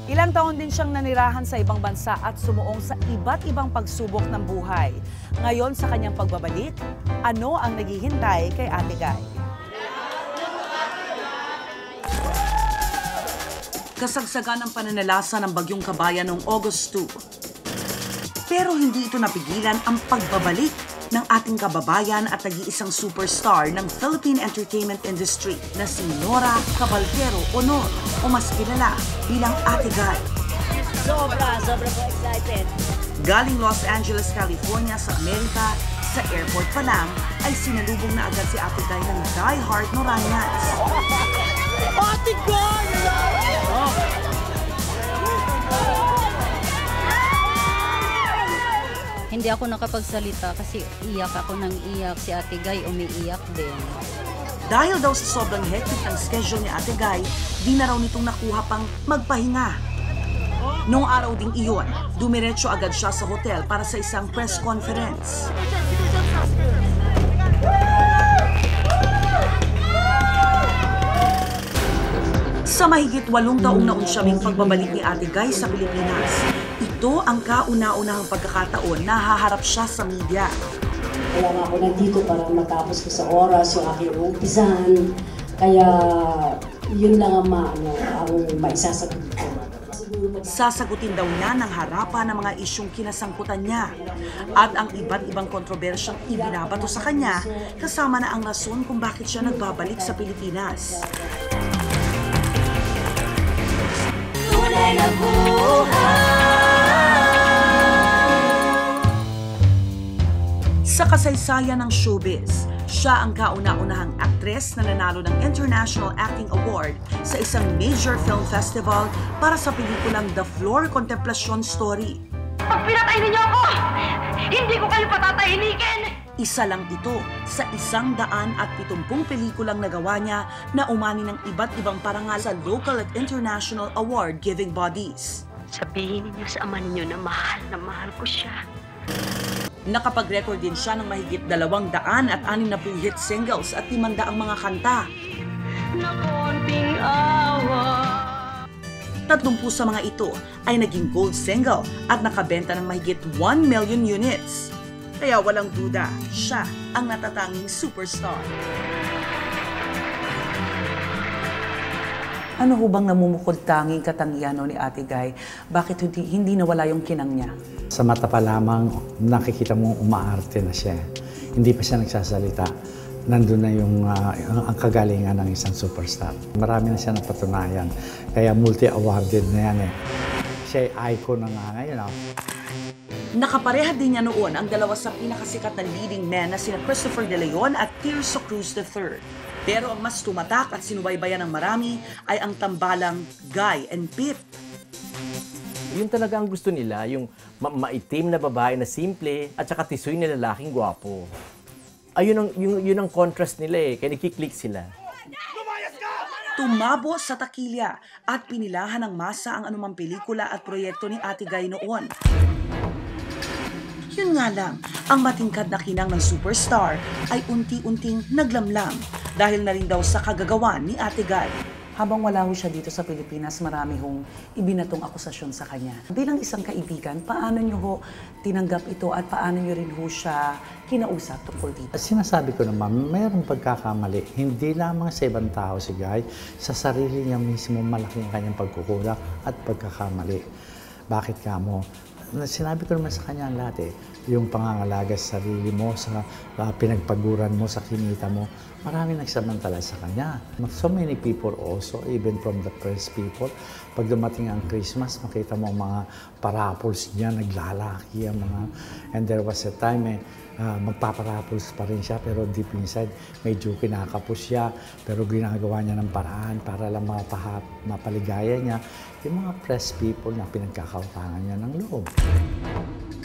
Ilang taon din siyang nanirahan sa ibang bansa at sumuong sa iba't ibang pagsubok ng buhay. Ngayon sa kanyang pagbabalik, ano ang naghihintay kay Ate Guy? Kasagsagan ng pananalasa ng Bagyong Kabayan noong August 2. Pero hindi ito napigilan ang pagbabalik ng ating kababayan at nag-iisang superstar ng Philippine entertainment industry na si Nora Caballero Honor o mas kilala bilang Ate Guy. Sobra po excited. Galing Los Angeles, California sa Amerika, sa airport pa lang ay sinalubong na agad si Ate Guy ng die-hard Noranians. Ate Guy! Hindi ako nakapagsalita kasi iyak ako ng iyak. Si Ate Guy umiiyak din. Dahil daw sa sobrang hectic ng schedule ni Ate Guy, di na raw nitong nakuha pang magpahinga. Noong araw ding iyon, dumiretso agad siya sa hotel para sa isang press conference. Sa mahigit 8 taong naunsyaming pagbabalik ni Ate Guy sa Pilipinas, ito ang kauna-unahang pagkakataon na haharap siya sa media. Kaya nga ako nandito para matapos ko sa oras yung aking umpisahan. Kaya yun lang ang maisasagot ko. Sasagutin daw niya ng harapan ng mga isyong kinasangkutan niya at ang iba't ibang kontrobersyang ibinabato sa kanya kasama na ang rason kung bakit siya nagbabalik sa Pilipinas. Tunay na buhay! Sa kasaysayan ng showbiz, siya ang kauna-unahang aktres na nanalo ng International Acting Award sa isang major film festival para sa pelikulang The Flor Contemplacion Story. Pag pinatay ninyo ako, hindi ko kayo patatahimikin! Isa lang ito sa 170 pelikulang nagawa niya na umani ng iba't ibang parangal sa local at international award-giving bodies. Sabihin ninyo sa ama ninyo na mahal ko siya. Nakapag-record din siya ng mahigit 260 hit singles at 500 mga kanta. Na konting awa. 30 sa mga ito ay naging gold single at nakabenta ng mahigit 1 million units. Kaya walang duda, siya ang natatanging superstar. Ano ho bang namumukod tanging katangian ni Ate Guy? Bakit hindi nawala yung kinang niya? Sa mata pa lamang, nakikita mo umaarte na siya. Hindi pa siya nagsasalita. Nandun na yung ang kagalingan ng isang superstar. Marami na siya napatunayan. Kaya multi-awarded na yan eh. Siya ay icon na nga ngayon. Nakapareha din niya noon ang dalawa sa pinakasikat na leading men na sina Christopher De Leon at Tirso Cruz III. Pero ang mas tumatak at sinubaybayan ng marami ay ang tambalang Guy and Pip. Yun talaga ang gusto nila, yung maitim na babae na simple at saka tisoy na lalaking gwapo. Ayun yun ang contrast nila eh, kaya nagkiklik sila. Tumabo sa takilya at pinilahan ng masa ang anumang pelikula at proyekto ni Ate Guy noon. Yun nga lang, ang matingkad na kinang ng superstar ay unti-unting naglamlam dahil na rin daw sa kagagawan ni Ate Guy. Habang wala ho siya dito sa Pilipinas, marami hong ibinatong akusasyon sa kanya. Bilang isang kaibigan, paano niyo ho tinanggap ito at paano niyo rin ho siya kinausap tungkol dito? Sinasabi ko naman, mayroong pagkakamali. Hindi lamang sa ibang tao si Guy, sa sarili niya mismo malaking kanyang pagkukulang at pagkakamali. Bakit ka mo? Sinabi ko naman sa kanya ang lahat eh. Yung pangangalaga sa sarili mo, sa pinagpaguran mo, sa kinita mo, marami nagsamantala sa kanya. So many people also, even from the press people, pag dumating ang Christmas, makita mo ang mga parapols niya, naglalaki ang mga... And there was a time magpaparapols pa rin siya, pero deep inside, medyo kinakapos siya, pero ginagawa niya ng paraan para lang mapaligaya niya yung mga press people na pinagkakautangan niya ng loob.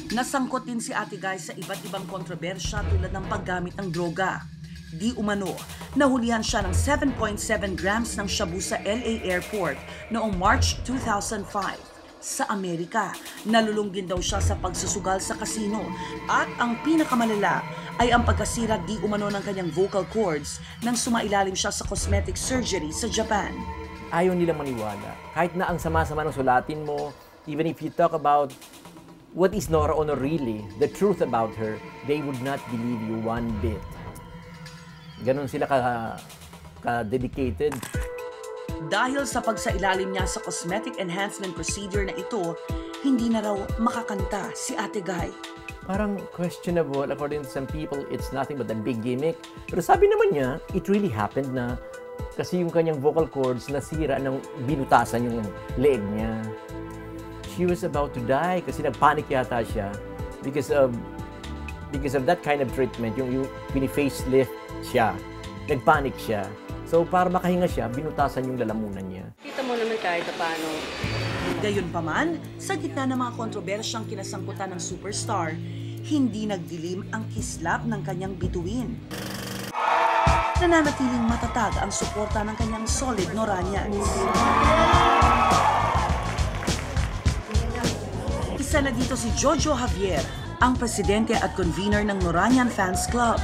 Nasangkot din si Ate Guy sa iba't ibang kontrobersya tulad ng paggamit ng droga. Di umano, nahulihan siya ng 7.7 grams ng shabu sa LA Airport noong March 2005. Sa Amerika, nalulunggin daw siya sa pagsusugal sa kasino at ang pinakamalala ay ang pagkasira di umano ng kanyang vocal cords nang sumailalim siya sa cosmetic surgery sa Japan. ayaw nila maniwala. Kahit na ang sama-sama ng sulatin mo, even if you talk about what is Nora Honor really, the truth about her, they would not believe you one bit. Ganon sila ka-dedicated. Dahil sa pagsailalim niya sa cosmetic enhancement procedure na ito, hindi na raw makakanta si Ate Guy. Parang questionable, according to some people, it's nothing but a big gimmick. Pero sabi naman niya, it really happened na kasi yung kanyang vocal cords nasira ng binutasan yung leg niya. She was about to die kasi nagpanic yata siya because of that kind of treatment, yung pini-facelift siya. Nagpanic siya. So para makahinga siya, binutasan yung lalamunan niya. Kita mo naman kahit paano. Gayunpaman, sa gitna ng mga kontrobersyang kinasangkutan ng superstar, hindi nagdilim ang kislap ng kanyang bituin. Nananatiling matatag ang suporta ng kanyang solid Noranians. Isa na dito si Jojo Javier, ang presidente at convener ng Noranian Fans Club.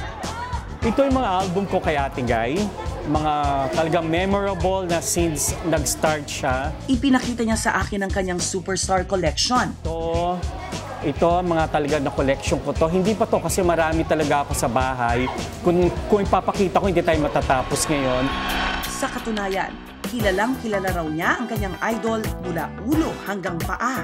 Ito yung mga album ko kay Ate Guy. Mga talagang memorable na since nag-start siya. Ipinakita niya sa akin ang kanyang superstar collection. Ito mga talaga na collection ko to. Hindi pa to kasi marami talaga ako sa bahay. Kung ipapakita ko, hindi tayo matatapos ngayon. Sa katunayan, kilalang kilala raw niya ang kanyang idol mula ulo hanggang paa.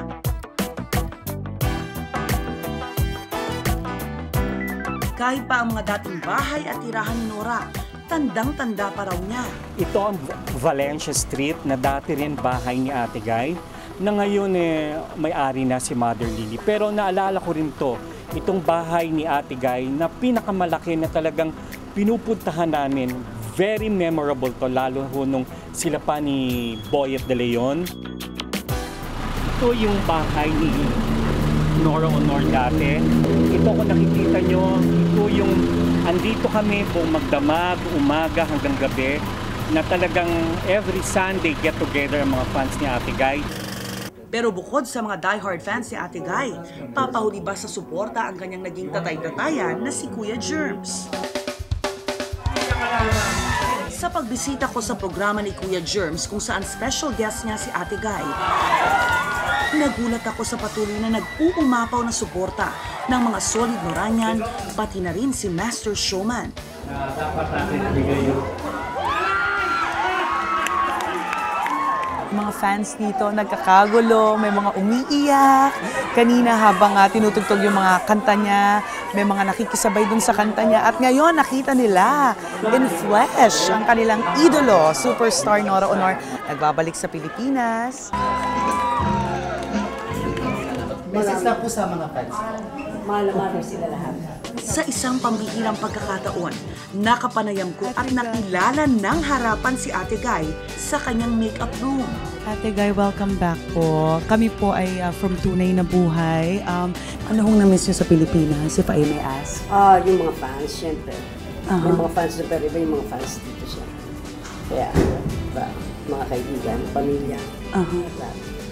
Kahit pa ang mga dating bahay at tirahan ni Nora, tandang-tanda pa raw niya. Ito ang Valencia Street na dati rin bahay ni Ate Guy na ngayon may-ari na si Mother Lily. Pero naalala ko rin itong bahay ni Ate Guy na pinakamalaki na talagang pinupuntahan namin. Very memorable to, lalo nung sila pa ni Boyet de Leon. Ito yung bahay ni Nora Honor dati. Ito kung nakikita nyo, ito yung andito kami buong magdamag, umaga hanggang gabi, na talagang every Sunday get together ang mga fans ni Ate Guy. Pero bukod sa mga diehard fans ni Ate Guy, papahuli ba sa suporta ang kanyang naging tatay-tatayan na si Kuya Germs? Sa pagbisita ko sa programa ni Kuya Germs kung saan special guest niya si Ate Guy, nagulat ako sa patuloy na nag-uumapaw na suporta ng mga solid Noranian, pati na rin si Master Showman. Dapat natin ibigay yung mga fans dito nagkakagulo, may mga umiiyak. Kanina habang tinutugtog yung mga kanta niya, may mga nakikisabay dun sa kanta niya. At ngayon nakita nila in flesh ang kanilang idolo, superstar Nora Honor, nagbabalik sa Pilipinas. message na po sa mga fans. Mahal na mahal sila lahat. Sa isang pambihirang pagkakataon, nakapanayam ko at nakilala ng harapan si Ate Guy sa kanyang makeup room. Ate Guy, welcome back po. Kami po ay from Tunay na Buhay. Ano hong na-miss niyo sa Pilipinas, if I may ask? Yung mga fans, syempre. May mga fans na pero iba yung mga fans dito siya. Kaya, mga kaibigan, pamilya.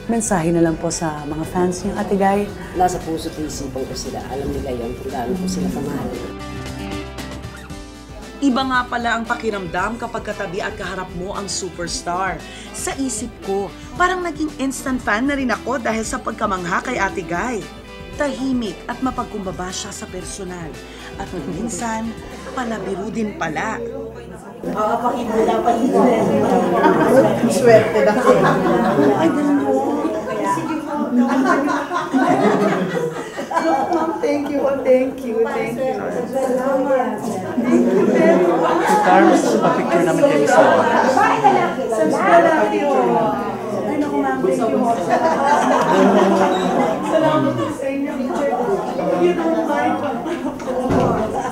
Mensahe na lang po sa mga fans niyo, Ate Guy. Nasa puso at isipan ko sila. Alam nila yun kung gaano ko sila kamahal. Iba nga pala ang pakiramdam kapag katabi at kaharap mo ang superstar. Sa isip ko, parang naging instant fan na rin ako dahil sa pagkamangha kay Ate Guy. Tahimik at mapagkumbaba siya sa personal. At minsan, palabiro din pala. Swerte na ko. Ay, ganun po. Thank you. Thank you. Salamat. Thank you very much. Carlos, pa-picture namin kayo sa Salamat po. Ay, naku ma'am, thank you. Salamat po sa inyo. You don't mind.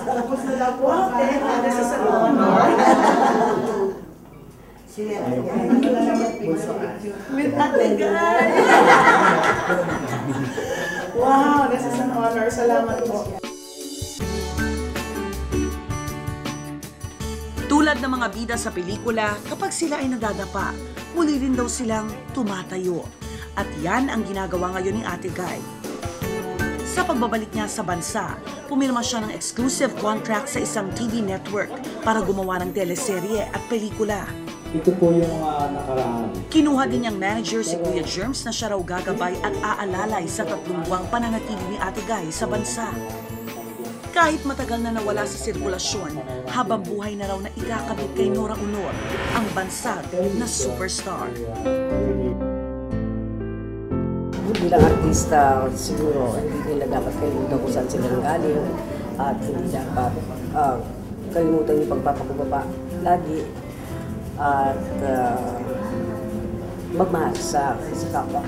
Tapos na lang po. Thank you. Nasa salon. With Ate Guy. Wow, this is an honor. Salamat po. Tulad ng mga bida sa pelikula, kapag sila ay nadadapa, muli rin daw silang tumatayo. At yan ang ginagawa ngayon ni Ate Guy. Sa pagbabalik niya sa bansa, pumirma siya ng exclusive contract sa isang TV network para gumawa ng teleserye at pelikula. Ito po yung Kinuha din niyang manager si Kuya Germs na siya raw gagabay at aalalay sa 3 buwang pananatili ni Ate Guy sa bansa. Kahit matagal na nawala sa sirkulasyon, habang buhay na raw na ikakabit kay Nora Aunor, ang bansag na superstar. Bilang artista, siguro hindi nila dapat kalimutan kung saan sila nanggaling at hindi dapat kalimutan yung pagpapakubaba lagi at magmahal sa kapwa.